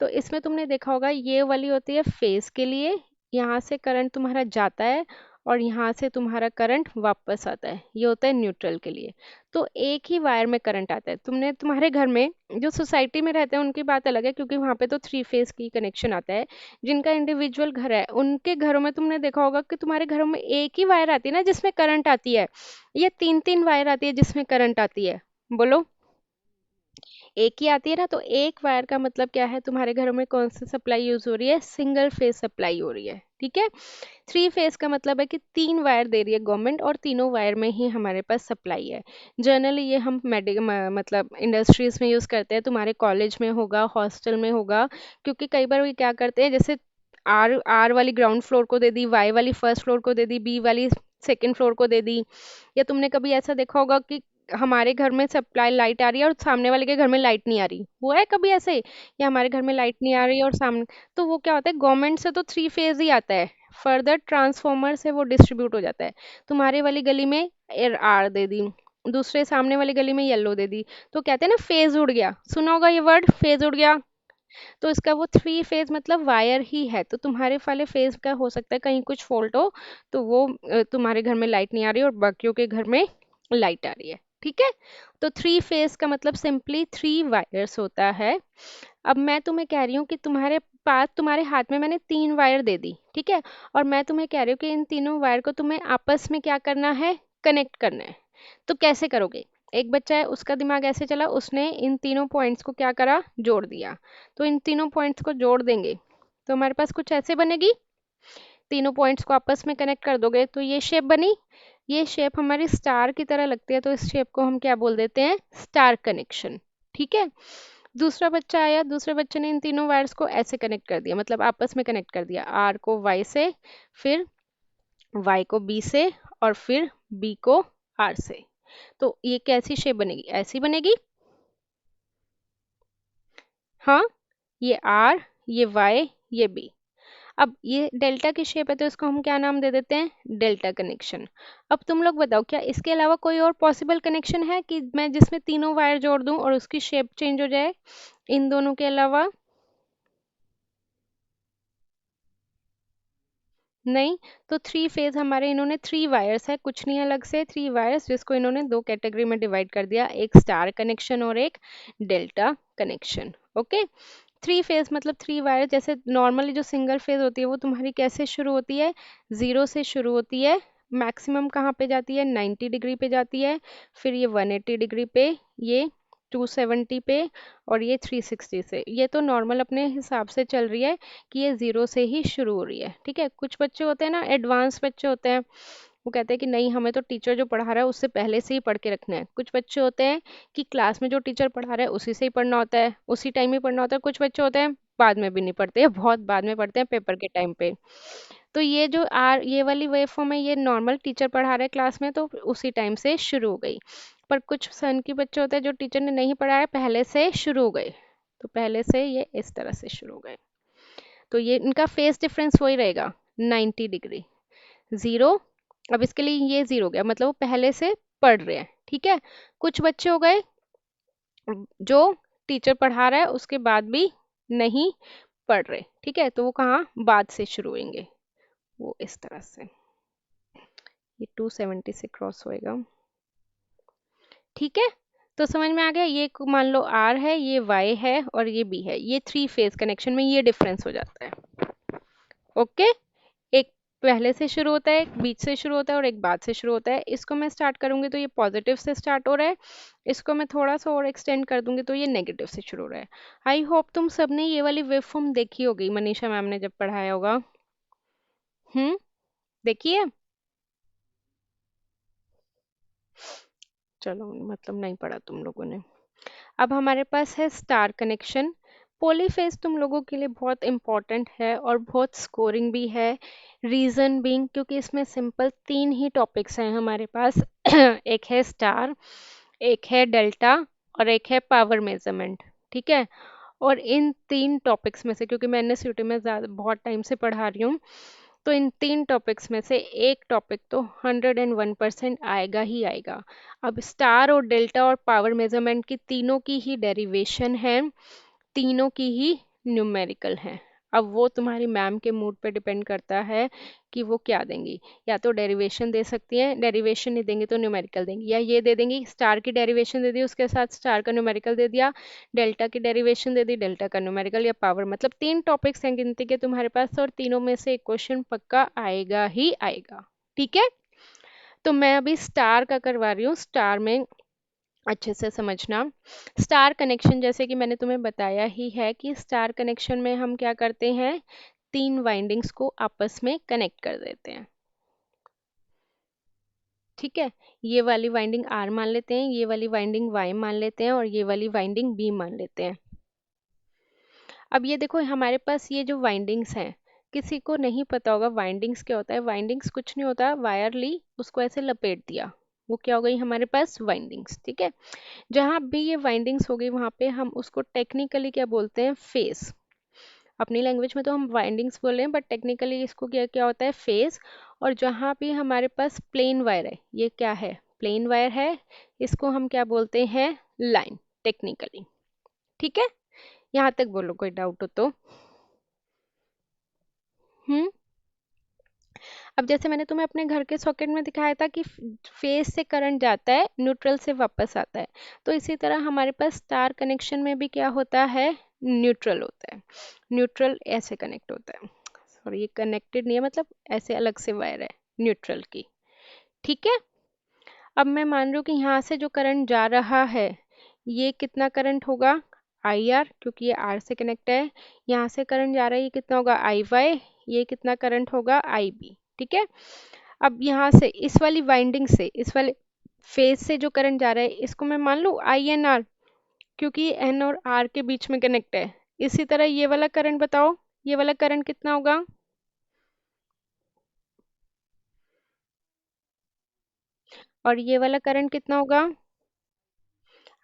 तो इसमें तुमने देखा होगा ये वाली होती है फेस के लिए, यहाँ से करंट तुम्हारा जाता है और यहाँ से तुम्हारा करंट वापस आता है, ये होता है न्यूट्रल के लिए। तो एक ही वायर में करंट आता है। तुमने तुम्हारे घर में जो सोसाइटी में रहते हैं उनकी बात अलग है, क्योंकि वहाँ पे तो थ्री फेस की कनेक्शन आता है। जिनका इंडिविजुअल घर है उनके घरों में तुमने देखा होगा कि तुम्हारे घरों में एक ही वायर आती है ना जिसमें करंट आती है, या तीन तीन वायर आती है जिसमें करंट आती है? बोलो। एक ही आती है ना, तो एक वायर का मतलब क्या है, तुम्हारे घरों में कौन सी सप्लाई यूज हो रही है, सिंगल फेज सप्लाई हो रही है, ठीक है। थ्री फेज का मतलब है कि तीन वायर दे रही है गवर्नमेंट और तीनों वायर में ही हमारे पास सप्लाई है। जनरली ये हम मतलब इंडस्ट्रीज में यूज करते हैं, तुम्हारे कॉलेज में होगा, हॉस्टल में होगा। क्योंकि कई बार वो क्या करते हैं, जैसे आर आर वाली ग्राउंड फ्लोर को दे दी, वाई वाली फर्स्ट फ्लोर को दे दी, बी वाली सेकंड फ्लोर को दे दी। या तुमने कभी ऐसा देखा होगा कि हमारे घर में सप्लाई लाइट आ रही है और सामने वाले के घर में लाइट नहीं आ रही, हुआ है कभी ऐसे? या हमारे घर में लाइट नहीं आ रही है और सामने, तो वो क्या होता है, गवर्नमेंट से तो थ्री फेज ही आता है, फर्दर ट्रांसफॉर्मर से वो डिस्ट्रीब्यूट हो जाता है। तुम्हारे वाली गली में आर दे दी, दूसरे सामने वाली गली में येलो दे दी, तो कहते हैं ना फेज उड़ गया, सुना होगा ये वर्ड, फेज उड़ गया। तो इसका वो थ्री फेज मतलब वायर ही है। तो तुम्हारे वाले फेज का हो सकता है कहीं कुछ फॉल्ट हो, तो वो तुम्हारे घर में लाइट नहीं आ रही और बाकियों के घर में लाइट आ रही है, ठीक है। तो थ्री फेज का मतलब सिंपली थ्री वायर्स होता है। अब मैं तुम्हें कह रही हूँ कि तुम्हारे पास, तुम्हारे हाथ में मैंने तीन वायर दे दी, ठीक है, और मैं तुम्हें कह रही हूँ कि इन तीनों वायर को तुम्हें आपस में क्या करना है, कनेक्ट करना है। तो कैसे करोगे? एक बच्चा है, उसका दिमाग ऐसे चला, उसने इन तीनों पॉइंट्स को क्या करा, जोड़ दिया। तो इन तीनों पॉइंट्स को जोड़ देंगे तो हमारे पास कुछ ऐसे बनेगी। तीनों पॉइंट्स को आपस में कनेक्ट कर दोगे तो ये शेप बनी। ये शेप हमारी स्टार की तरह लगती है, तो इस शेप को हम क्या बोल देते हैं, स्टार कनेक्शन, ठीक है। दूसरा बच्चा आया, दूसरे बच्चे ने इन तीनों वायर्स को ऐसे कनेक्ट कर दिया, मतलब आपस में कनेक्ट कर दिया, आर को वाई से, फिर वाई को बी से, और फिर बी को आर से। तो ये कैसी शेप बनेगी, ऐसी बनेगी। हाँ, ये आर, ये वाई, ये बी। अब ये डेल्टा की शेप है तो इसको हम क्या नाम दे देते हैं, डेल्टा कनेक्शन। अब तुम लोग बताओ, क्या इसके अलावा कोई और पॉसिबल कनेक्शन है कि मैं जिसमें तीनों वायर जोड़ दूं और उसकी शेप चेंज हो जाए, इन दोनों के अलावा? नहीं। तो थ्री फेज हमारे, इन्होंने थ्री वायर्स है, कुछ नहीं अलग से, थ्री वायर्स जिसको इन्होंने दो कैटेगरी में डिवाइड कर दिया, एक स्टार कनेक्शन और एक delta connection. Okay. Three phase मतलब थ्री वायर। जैसे नॉर्मली जो सिंगल फेज होती है वो तुम्हारी कैसे शुरू होती है, जीरो से शुरू होती है, मैक्सिमम कहाँ पे जाती है, 90 डिग्री पे जाती है, फिर ये 180 डिग्री पे, ये 270 पे, और ये 360 से। ये तो नॉर्मल अपने हिसाब से चल रही है कि ये जीरो से ही शुरू हो रही है, ठीक है। कुछ बच्चे होते हैं ना, एडवांस बच्चे होते हैं, वो कहते हैं कि नहीं, हमें तो टीचर जो पढ़ा रहा है उससे पहले से ही पढ़ के रखना है। कुछ बच्चे होते हैं कि क्लास में जो टीचर पढ़ा रहा है उसी से ही पढ़ना होता है, उसी टाइम ही पढ़ना होता है। कुछ बच्चे होते हैं बाद में भी नहीं पढ़ते हैं, बहुत बाद में पढ़ते हैं, पेपर के टाइम पे। तो ये जो आर, ये वाली वेव फॉर्म है, ये नॉर्मल टीचर पढ़ा रहे हैं क्लास में तो उसी टाइम से शुरू हो गई। पर कुछ सन की बच्चे होते हैं जो टीचर ने नहीं पढ़ाया, पहले से शुरू हो गए, तो पहले से ये इस तरह से शुरू हो गए। तो ये इनका फेस डिफरेंस वही रहेगा, 90 डिग्री। जीरो। अब इसके लिए ये जीरो हो गया, मतलब वो पहले से पढ़ रहे हैं, ठीक है। कुछ बच्चे हो गए जो टीचर पढ़ा रहा है उसके बाद भी नहीं पढ़ रहे, ठीक है, तो वो कहाँ, बाद से शुरू होंगे, वो इस तरह से। ये 270 से क्रॉस होएगा, ठीक है। तो समझ में आ गया, ये मान लो आर है, ये वाई है और ये बी है, ये थ्री फेज कनेक्शन में ये डिफरेंस हो जाता है। ओके। एक पहले से शुरू होता है, एक बीच से शुरू होता है और एक बाद से शुरू होता है। इसको मैं स्टार्ट करूंगी तो ये पॉजिटिव से स्टार्ट हो रहा है, इसको मैं थोड़ा सा और एक्सटेंड कर दूंगी तो ये नेगेटिव से शुरू हो रहा है। आई होप तुम सबने ये वाली वेव फॉर्म देखी होगी, मनीषा मैम ने जब पढ़ाया होगा। देखिए। चलो, मतलब नहीं पढ़ा तुम लोगों ने। अब हमारे पास है स्टार कनेक्शन। पॉलीफेज तुम लोगों के लिए बहुत इंपॉर्टेंट है और बहुत स्कोरिंग भी है। रीजन बीइंग क्योंकि इसमें सिंपल तीन ही टॉपिक्स हैं हमारे पास एक है स्टार, एक है डेल्टा और एक है पावर मेजरमेंट। ठीक है। और इन तीन टॉपिक्स में से, क्योंकि मैं एनएसयूटी में ज़्यादा बहुत टाइम से पढ़ा रही हूँ, तो इन तीन टॉपिक्स में से एक टॉपिक तो 101% आएगा ही आएगा। अब स्टार और डेल्टा और पावर मेजरमेंट की तीनों की ही डेरिवेशन है, तीनों की ही न्यूमेरिकल है। अब वो तुम्हारी मैम के मूड पे डिपेंड करता है कि वो क्या देंगी। या तो डेरिवेशन दे सकती हैं, डेरिवेशन नहीं देंगी तो न्यूमेरिकल देंगी, या ये दे देंगी स्टार की डेरिवेशन दे दी उसके साथ स्टार का न्यूमेरिकल दे दिया, डेल्टा की डेरिवेशन दे दी डेल्टा का न्यूमेरिकल, या पावर। मतलब तीन टॉपिक्स हैं गिनती के तुम्हारे पास और तीनों में से एक क्वेश्चन पक्का आएगा ही आएगा। ठीक है। तो मैं अभी स्टार का करवा रही हूँ, स्टार में अच्छे से समझना। स्टार कनेक्शन जैसे कि मैंने तुम्हें बताया ही है कि स्टार कनेक्शन में हम क्या करते हैं, तीन वाइंडिंग्स को आपस में कनेक्ट कर देते हैं। ठीक है। ये वाली वाइंडिंग आर मान लेते हैं, ये वाली वाइंडिंग वाई मान लेते हैं और ये वाली वाइंडिंग बी मान लेते हैं। अब ये देखो हमारे पास ये जो वाइंडिंग्स हैं, किसी को नहीं पता होगा वाइंडिंग्स क्या होता है। वाइंडिंग्स कुछ नहीं होता, वायर ली उसको ऐसे लपेट दिया, वो क्या हो गई हमारे पास वाइंडिंग्स। ठीक है। जहाँ भी ये वाइंडिंग्स हो गई वहाँ पे हम उसको टेक्निकली क्या बोलते हैं, फेस। अपनी लैंग्वेज में तो हम वाइंडिंग्स बोल रहे हैं बट टेक्निकली इसको क्या क्या होता है, फेस। और जहाँ भी हमारे पास प्लेन वायर है, ये क्या है, प्लेन वायर है, इसको हम क्या बोलते हैं, लाइन, टेक्निकली। ठीक है। यहाँ तक बोलो, कोई डाउट हो तो। हम्म। अब जैसे मैंने तुम्हें अपने घर के सॉकेट में दिखाया था कि फेस से करंट जाता है, न्यूट्रल से वापस आता है, तो इसी तरह हमारे पास स्टार कनेक्शन में भी क्या होता है, न्यूट्रल होता है। न्यूट्रल ऐसे कनेक्ट होता है, सॉरी ये कनेक्टेड नहीं है, मतलब ऐसे अलग से वायर है न्यूट्रल की। ठीक है। अब मैं मान रही हूँ कि यहाँ से जो करंट जा रहा है, ये कितना करंट होगा, आई आर, क्योंकि ये आर से कनेक्ट है। यहाँ से करंट जा रहा है, ये कितना होगा, आई वाई। ये कितना करंट होगा, आई बी। ठीक है। अब यहाँ से इस वाली वाइंडिंग से, इस वाले फेज से जो करंट जा रहा है, इसको मैं मान लूँ आई एन आर, क्योंकि एन और आर के बीच में कनेक्ट है। इसी तरह ये वाला करंट बताओ, ये वाला करंट कितना होगा, और ये वाला करंट कितना होगा,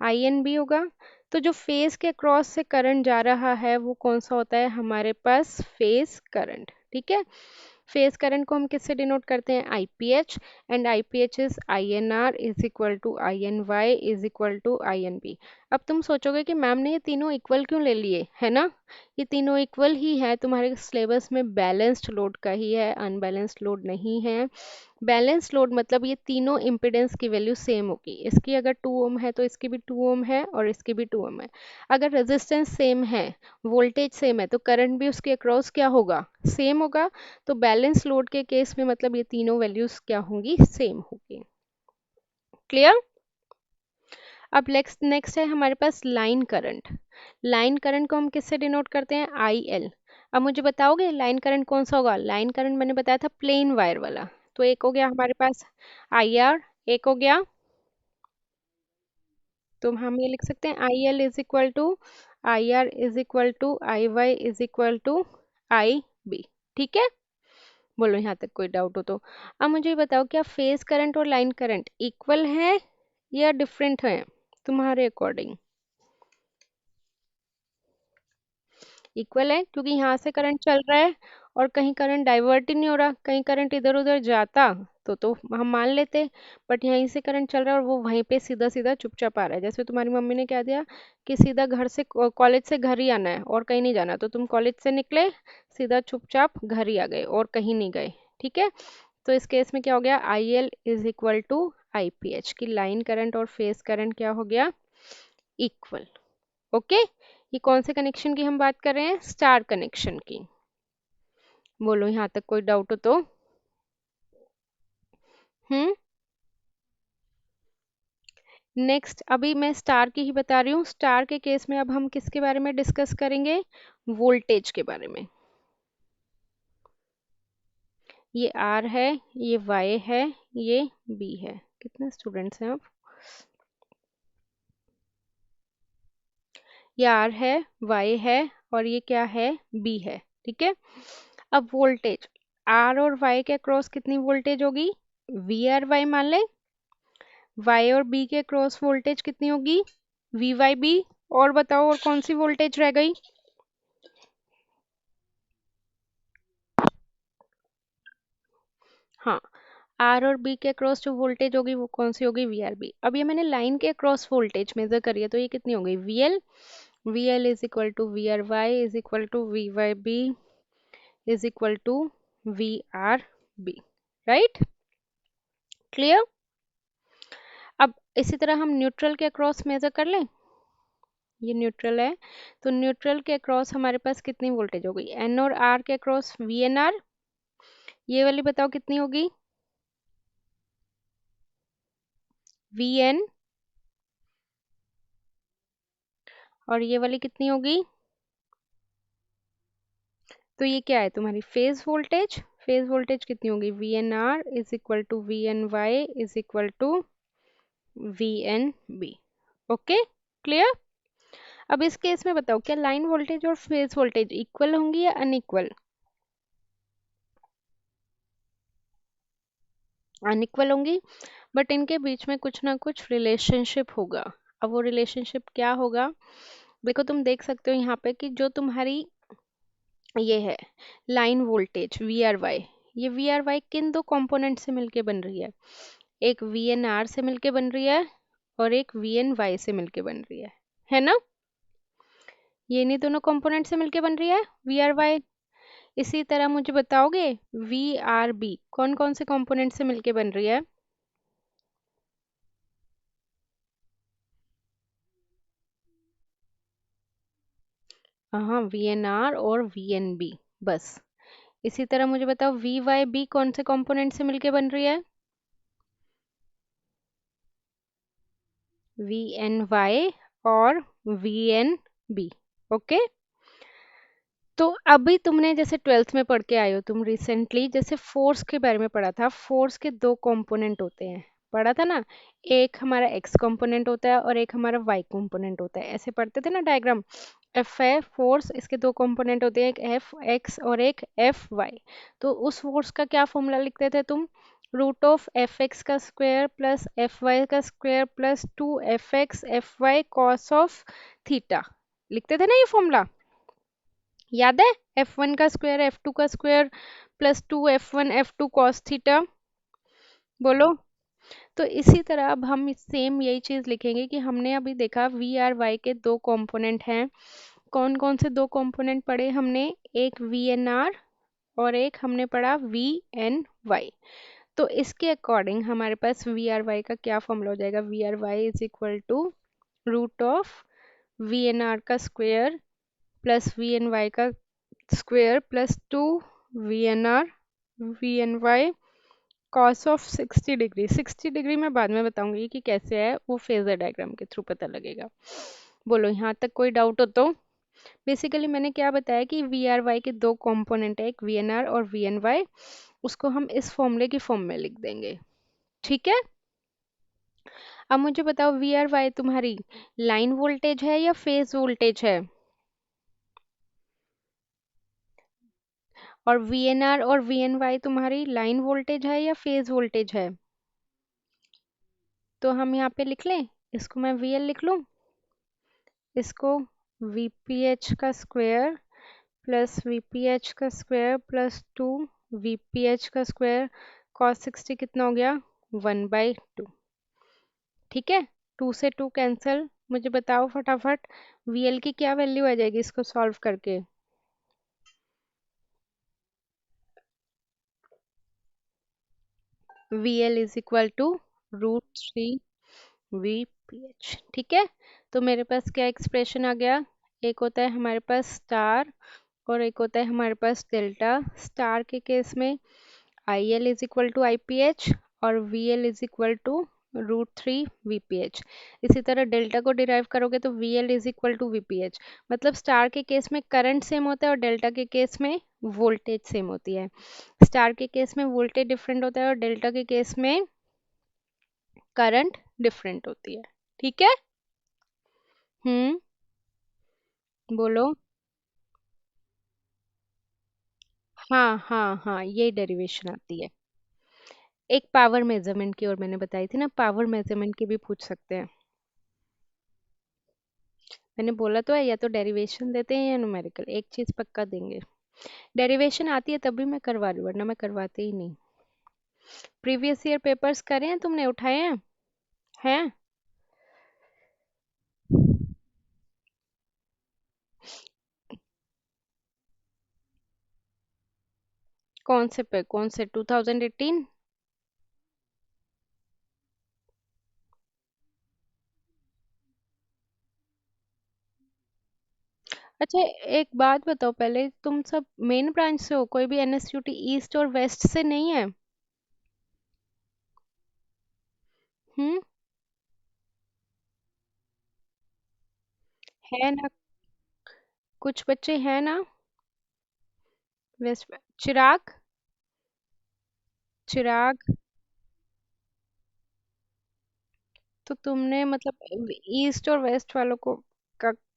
आई एन बी होगा। तो जो फेज के क्रॉस से करंट जा रहा है वो कौन सा होता है हमारे पास, फेज करंट। ठीक है। फेज करंट को हम किससे डिनोट करते हैं, IPH. And IPH is I N R is equal to I N Y is equal to I N B. अब तुम सोचोगे कि मैम ने ये तीनों इक्वल क्यों ले लिए, है ना, ये तीनों इक्वल ही है, तुम्हारे सिलेबस में बैलेंस्ड लोड का ही है, अनबैलेंस्ड लोड नहीं है। बैलेंस लोड मतलब ये तीनों इम्पिडेंस की वैल्यू सेम होगी, इसकी अगर 2 ओम है तो इसकी भी 2 ओम है और इसकी भी 2 ओम है। अगर रेजिस्टेंस सेम है, वोल्टेज सेम है, तो करंट भी उसके अक्रॉस क्या होगा, सेम होगा। तो बैलेंस लोड के केस में मतलब ये तीनों वैल्यूज क्या होंगी, सेम होगी। क्लियर। अब नेक्स्ट नेक्स्ट है हमारे पास लाइन करंट। लाइन करंट को हम किससे डिनोट करते हैं, आई एल। अब मुझे बताओगे लाइन करंट कौन सा होगा, लाइन करंट मैंने बताया था प्लेन वायर वाला। तो एक हो गया हमारे पास आई आर, एक हो गया, तो हम ये लिख सकते हैं I L is equal to I R is equal to I Y is equal to I B. ठीक है। बोलो यहाँ तक कोई डाउट हो तो। अब मुझे ये बताओ क्या फेज करंट और लाइन करंट इक्वल है या डिफरेंट है तुम्हारे अकॉर्डिंग, इक्वल है क्योंकि यहाँ से करंट चल रहा है और कहीं करंट डाइवर्ट ही नहीं हो रहा, कहीं करंट इधर उधर जाता तो हम मान लेते, बट यहीं से करंट चल रहा है और वो वहीं पे सीधा सीधा चुपचाप आ रहा है। जैसे तुम्हारी मम्मी ने क्या दिया कि सीधा घर से कॉलेज से घर ही आना है और कहीं नहीं जाना, तो तुम कॉलेज से निकले सीधा चुपचाप घर ही आ गए और कहीं नहीं गए। ठीक है। तो इस केस में क्या हो गया, I L is equal to I P H, की लाइन करंट और फेज करंट क्या हो गया, इक्वल। ओके। ये कौन से कनेक्शन की हम बात कर रहे हैं, स्टार कनेक्शन की। बोलो यहाँ तक कोई डाउट हो तो। हम्म। नेक्स्ट अभी मैं स्टार की ही बता रही हूँ, स्टार के केस में अब हम किसके बारे में डिस्कस करेंगे, वोल्टेज के बारे में। ये आर है, ये वाई है, ये बी है। कितने स्टूडेंट्स हैं आप, ये आर है, वाई है, और ये क्या है, बी है। ठीक है। अब वोल्टेज आर और वाई के अक्रॉस कितनी वोल्टेज होगी, वी आर वाई मान ले। वाई और बी के क्रॉस वोल्टेज कितनी होगी, वी वाई बी। और बताओ और कौन सी वोल्टेज रह गई। हाँ, आर और बी के अक्रॉस जो वोल्टेज होगी वो कौन सी होगी, वी आर बी। अब ये मैंने लाइन के अक्रॉस वोल्टेज मेजर करी है, तो ये कितनी हो गई, V L. V L is equal to V R Y is equal to V Y B is equal to V R B. Right, clear. अब इसी तरह हम न्यूट्रल के अक्रॉस मेजर कर लें। ये न्यूट्रल है, तो न्यूट्रल के अक्रॉस हमारे पास कितनी वोल्टेज होगी, एन और आर के अक्रॉस वी एन आर। ये वाली बताओ कितनी होगी, वी एन। और ये वाली कितनी होगी, तो ये क्या है तुम्हारी फेज वोल्टेज। फेज वोल्टेज कितनी होगी, V N R is equal to V N Y is equal to V N B. Okay, clear. अब इस केस में बताओ क्या लाइन वोल्टेज और फेज वोल्टेज इक्वल होंगी या अनइक्वल। अनइक्वल होंगी, बट इनके बीच में कुछ ना कुछ रिलेशनशिप होगा। अब वो रिलेशनशिप क्या होगा, देखो तुम देख सकते हो यहाँ पे कि जो तुम्हारी ये है line voltage V R Y, ये वी आर वाई किन दो कंपोनेंट से मिलके बन रही है, एक वी एन आर से मिलके बन रही है और एक वी एन वाई से मिलके बन रही है ना। ये नहीं दोनों कंपोनेंट से मिलके बन रही है वी आर वाई। इसी तरह मुझे बताओगे वी आर बी कौन कौन से कंपोनेंट से मिलके बन रही है। हाँ, वी एन आर और वी एन बी, बस। इसी तरह मुझे बताओ वी वाई बी कौन से कंपोनेंट से मिलके बन रही है, वी एन वाई और वी एन बी। ओके। तो अभी तुमने जैसे ट्वेल्थ में पढ़ के आए हो तुम रिसेंटली, जैसे फोर्स के बारे में पढ़ा था, फोर्स के दो कंपोनेंट होते हैं, पढ़ा था ना। एक हमारा एक्स कंपोनेंट होता है और एक हमारा वाई कंपोनेंट होता है, ऐसे पढ़ते थे ना डायग्राम। एफ है फोर्स, इसके दो कंपोनेंट होते हैं, एक एफ एक्स और एक एफ वाई। तो उस फोर्स का क्या फॉर्मूला लिखते थे तुम, रूट ऑफ एफ एक्स का स्क्वायर प्लस एफ वाई का square plus 2 fx fy cos of theta. लिखते थे ना ये फॉर्मूला, याद है, F1 का स्क्वायर F2 का square plus 2 F1 F2 cos theta. बोलो। तो इसी तरह अब हम सेम यही चीज लिखेंगे कि हमने अभी देखा वी आर वाई के दो कंपोनेंट हैं। कौन कौन से दो कंपोनेंट पढ़े हमने, एक वी एन आर और एक हमने पढ़ा वी एन वाई। तो इसके अकॉर्डिंग हमारे पास वी आर वाई का क्या फॉर्मूला हो जाएगा, V R Y is equal to root of V N R का square plus V N Y का square plus 2 VNR VNY cos of 60 degree. 60 degree मैं बाद में बताऊंगी कि कैसे है, वो फेजर डायग्राम के थ्रू पता लगेगा। बोलो यहाँ तक कोई डाउट हो तो। बेसिकली मैंने क्या बताया कि वी आर वाई के दो कंपोनेंट है, एक वी एन आर और वी एन वाई, उसको हम इस फॉर्मूले की फॉर्म में लिख देंगे। ठीक है। अब मुझे बताओ वी आर वाई तुम्हारी लाइन वोल्टेज है या फेज वोल्टेज है, और वी एन आर और वी एन वाई तुम्हारी लाइन वोल्टेज है या फेज वोल्टेज है। तो हम यहाँ पे लिख लें, इसको मैं वी एल लिख लूँ, इसको वी पी एच का square plus V P H का स्क्वायर प्लस 2 VPH का स्क्वायर कॉस 60 कितना हो गया, 1/2। ठीक है, 2 से 2 कैंसिल। मुझे बताओ फटाफट वी एल की क्या वैल्यू आ जाएगी इसको सॉल्व करके। V L is equal to √3 VPH। ठीक है, तो मेरे पास क्या एक्सप्रेशन आ गया, एक होता है हमारे पास स्टार और एक होता है हमारे पास डेल्टा। स्टार के केस में I L is equal to IPH और V L is equal to √3 VPH। इसी तरह डेल्टा को डिराइव करोगे तो V L is equal to VPH। मतलब स्टार के केस में करंट सेम होता है और डेल्टा के केस में वोल्टेज सेम होती है। स्टार के केस में वोल्टेज डिफरेंट होता है और डेल्टा के केस में करंट डिफरेंट होती है। ठीक है। हम्म। बोलो। हाँ हाँ हाँ, ये डेरिवेशन आती है। एक पावर मेजरमेंट की और मैंने बताई थी ना, पावर मेजरमेंट की भी पूछ सकते हैं। मैंने बोला तो है, या तो डेरिवेशन देते हैं या न्यूमेरिकल, एक चीज पक्का देंगे। डेरिवेशन आती है तभी मैं करवा रही हूँ, वरना मैं करवाते ही नहीं। प्रीवियस ईयर पेपर्स करे हैं तुमने, उठाए हैं? हैं? कौन से पे, कौन से 2018? अच्छा, एक बात बताओ, पहले तुम सब मेन ब्रांच से हो, कोई भी एनएसयूटी ईस्ट और वेस्ट से नहीं है? हम्म। है ना? कुछ बच्चे हैं ना वेस्ट में? चिराग, चिराग। तो तुमने मतलब ईस्ट और वेस्ट वालों को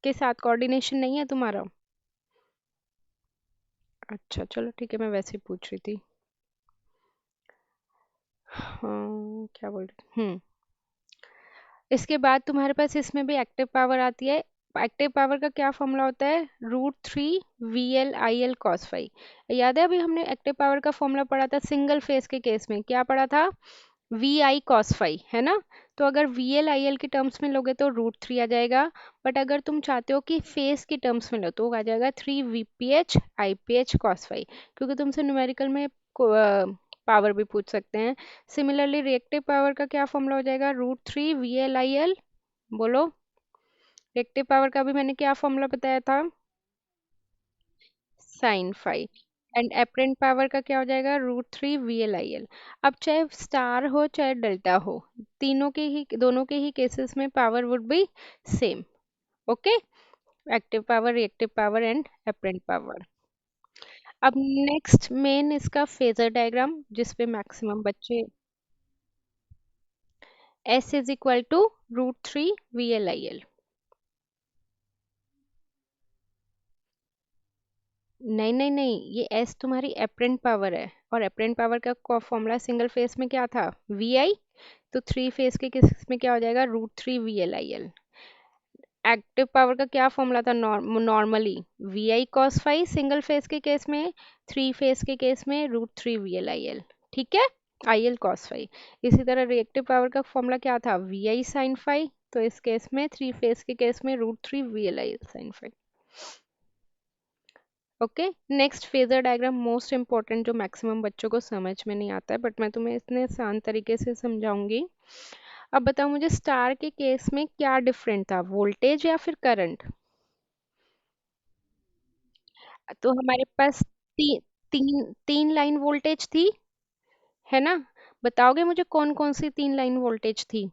के साथ कोऑर्डिनेशन नहीं है तुम्हारा? अच्छा चलो ठीक है, मैं वैसे ही पूछ रही थी। हाँ, क्या बोल रही थी? इसके बाद तुम्हारे पास इसमें भी एक्टिव पावर आती है। एक्टिव पावर का क्या फॉर्मूला होता है? √3 VL IL cos फाई। याद है, अभी हमने एक्टिव पावर का फॉर्मूला पढ़ा था सिंगल फेज के केस में, क्या पढ़ा था? VI cos फाई, है ना? तो अगर VL IL के टर्म्स में लोगे तो √3 आ जाएगा। बट अगर तुम चाहते हो कि फेस के टर्म्स में लो तो वो आ जाएगा 3 VPH IPH cos फाई, क्योंकि तुमसे न्यूमेरिकल में पावर भी पूछ सकते हैं। सिमिलरली रिएक्टिव पावर का क्या फॉर्मूला हो जाएगा? √3 VL IL। बोलो। रिएक्टिव पावर का भी मैंने क्या फॉर्मूला बताया था? sin phi. And apparent power का क्या हो जाएगा? √3 VL IL। अब चाहे स्टार हो चाहे डेल्टा हो, तीनों के ही, दोनों के ही केसेस में power would be same. Okay. Active power, reactive power and apparent power. अब नेक्स्ट मेन इसका फेजर डायग्राम, जिसपे मैक्सिमम बच्चे। S = √3 VLIL। नहीं नहीं नहीं, ये एस तुम्हारी एपरेंट पावर है, और एपरेंट पावर का फॉर्मूला सिंगल फेस में क्या था? VI। तो थ्री फेस के केस में क्या हो जाएगा? √3 VLIL। एक्टिव पावर का क्या फॉर्मूला था normally? VI cos phi single phase के केस में, थ्री फेस के केस में √3 VLIL। ठीक है, IL cos फाई। इसी तरह रिएक्टिव पावर का फॉर्मूला क्या था? VI sin phi. तो इस केस में, थ्री फेस के केस में √3 VLIL sin phi. Okay. Next phasor diagram, most important, जो मैक्सिमम बच्चों को समझ में नहीं आता है, बट मैं तुम्हें इतने आसान तरीके से समझाऊंगी। अब बताओ मुझे, स्टार के केस में क्या डिफरेंट था, वोल्टेज या फिर करंट? तो हमारे पास तीन तीन लाइन वोल्टेज थी, है ना? बताओगे मुझे कौन कौन सी तीन लाइन वोल्टेज थी?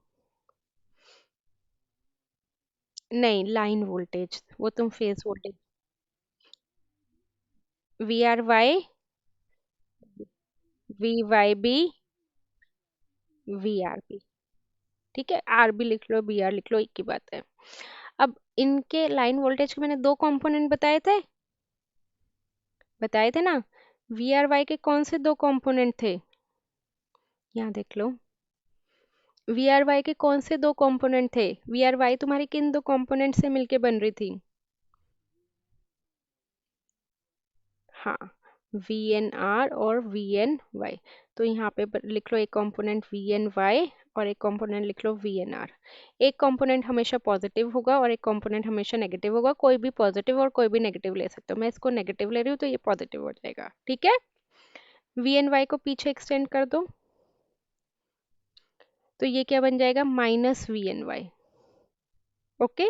नहीं, लाइन वोल्टेज, वो तुम phase voltage. VRY, VYB, VRB। ठीक है, RB लिख लो, BR लिख लो, एक ही बात है। अब इनके लाइन वोल्टेज के मैंने दो कंपोनेंट बताए थे, बताए थे ना? VRY के कौन से दो कंपोनेंट थे? यहाँ देख लो। VRY के कौन से दो कंपोनेंट थे? VRY तुम्हारी किन दो कंपोनेंट से मिलके बन रही थी? हाँ, VNR और VNY। तो यहाँ पे लिख लो एक कंपोनेंट VNY और एक कंपोनेंट लिख लो VNR। एक कंपोनेंट हमेशा पॉजिटिव होगा और एक कंपोनेंट हमेशा नेगेटिव होगा, कोई भी पॉजिटिव और कोई भी नेगेटिव ले सकते हो। मैं इसको नेगेटिव ले रही हूँ तो ये पॉजिटिव हो जाएगा, ठीक है? VNY को पीछे एक्सटेंड कर दो, तो ये क्या बन जाएगा? -VNY। ओके।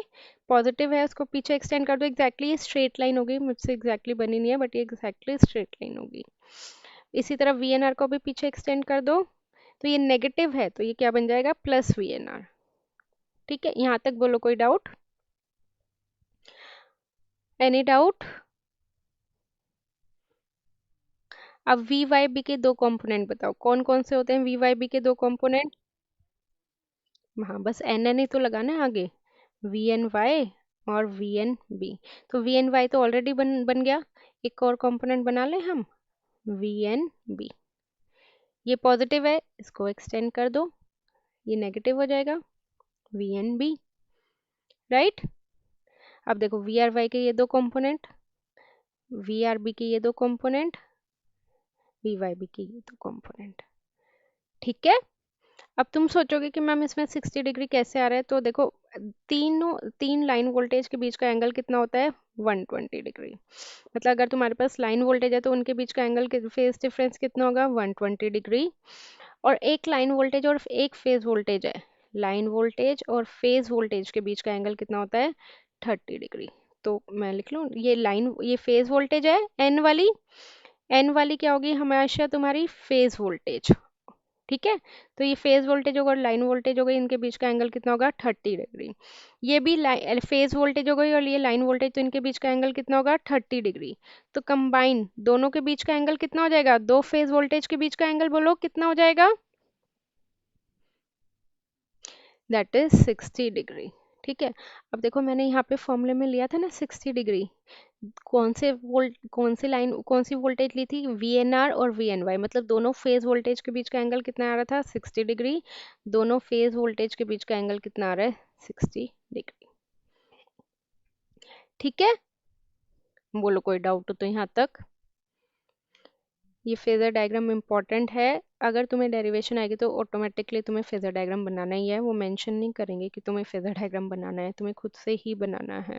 पॉजिटिव है, उसको पीछे एक्सटेंड कर दो, एग्जैक्टली ये स्ट्रेट लाइन होगी, मुझसे एग्जैक्टली बनी नहीं है बट ये एग्जैक्टली स्ट्रेट लाइन होगी। इसी तरह VNR को भी पीछे एक्सटेंड कर दो, तो ये नेगेटिव है तो ये क्या बन जाएगा? +VNR। ठीक है, यहाँ तक बोलो, कोई डाउट? Any doubt? अब VYB के दो कंपोनेंट बताओ, कौन कौन से होते हैं VYB के दो कंपोनेंट? हाँ, बस एन एन ही तो लगाना है आगे। VNY और वी एन बी। तो वी एन वाई तो ऑलरेडी बन बन गया, एक और कंपोनेंट बना लें हम, वी एन बी। ये पॉजिटिव है, इसको एक्सटेंड कर दो, ये नेगेटिव हो जाएगा, वी एन बी, राइट। अब देखो वी आर वाई के ये दो कंपोनेंट, वी आर बी के ये दो कंपोनेंट, वी वाई बी के ये दो कंपोनेंट, ठीक है। अब तुम सोचोगे कि मैम इसमें 60 डिग्री कैसे आ रहा है, तो देखो तीन लाइन वोल्टेज के बीच का एंगल कितना होता है, 120 डिग्री। मतलब अगर तुम्हारे पास लाइन वोल्टेज है तो उनके बीच का एंगल फेज डिफरेंस कितना होगा, 120 डिग्री। और एक लाइन वोल्टेज और एक फेज वोल्टेज है, लाइन वोल्टेज और फेज वोल्टेज के बीच का एंगल कितना होता है, 30 डिग्री। तो मैं लिख लूँ, ये लाइन, ये फेज वोल्टेज है एन वाली, एन वाली क्या होगी हमेशा तुम्हारी फेज वोल्टेज, ठीक है। तो ये फेज वोल्टेज होगा और लाइन वोल्टेज हो गई, इनके बीच का एंगल कितना होगा, 30 डिग्री। ये भी फेज वोल्टेज हो गई और ये लाइन वोल्टेज, तो इनके बीच का एंगल कितना होगा, 30 डिग्री। तो कंबाइन दोनों के बीच का एंगल कितना हो जाएगा, दो फेज वोल्टेज के बीच का एंगल बोलो कितना हो जाएगा, दैट इज 60 डिग्री, ठीक है। अब देखो मैंने यहाँ पे फॉर्मूले में लिया था ना 60 डिग्री, कौन सी लाइन, कौन सी वोल्टेज ली थी, वी एन आर और वी एन वाई, मतलब दोनों फेज वोल्टेज के बीच का एंगल कितना आ रहा था, 60 डिग्री। दोनों फेज वोल्टेज के बीच का एंगल कितना आ रहा है, 60 डिग्री, ठीक है। बोलो कोई डाउट हो तो यहाँ तक। ये फेजर डायग्राम इंपॉर्टेंट है, अगर तुम्हें डेरिवेशन आएगी तो ऑटोमेटिकली तुम्हें फेजर डायग्राम बनाना ही है, वो मेंशन नहीं करेंगे कि तुम्हें फेजर डायग्राम बनाना है, तुम्हें खुद से ही बनाना है।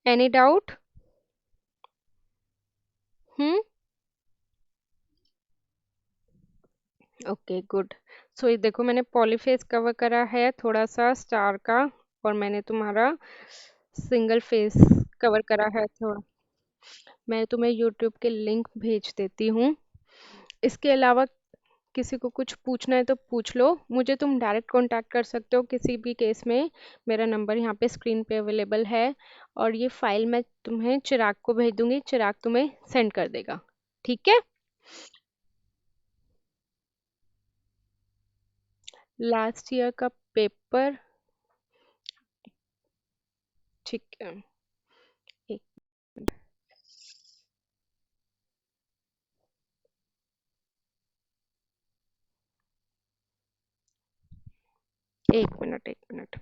Any doubt? Hmm, okay good. So ये देखो मैंने पॉलीफेज कवर करा है थोड़ा सा स्टार का, और मैंने तुम्हारा सिंगल फेज कवर करा है थोड़ा। मैं तुम्हें यूट्यूब के लिंक भेज देती हूँ। इसके अलावा किसी को कुछ पूछना है तो पूछ लो, मुझे तुम डायरेक्ट कांटेक्ट कर सकते हो किसी भी केस में, मेरा नंबर यहाँ पे स्क्रीन पे अवेलेबल है। और ये फाइल मैं तुम्हें चिराग को भेज दूंगी, चिराग तुम्हें सेंड कर देगा, ठीक है। लास्ट ईयर का पेपर, ठीक है, एक एक मिनट, एक मिनट।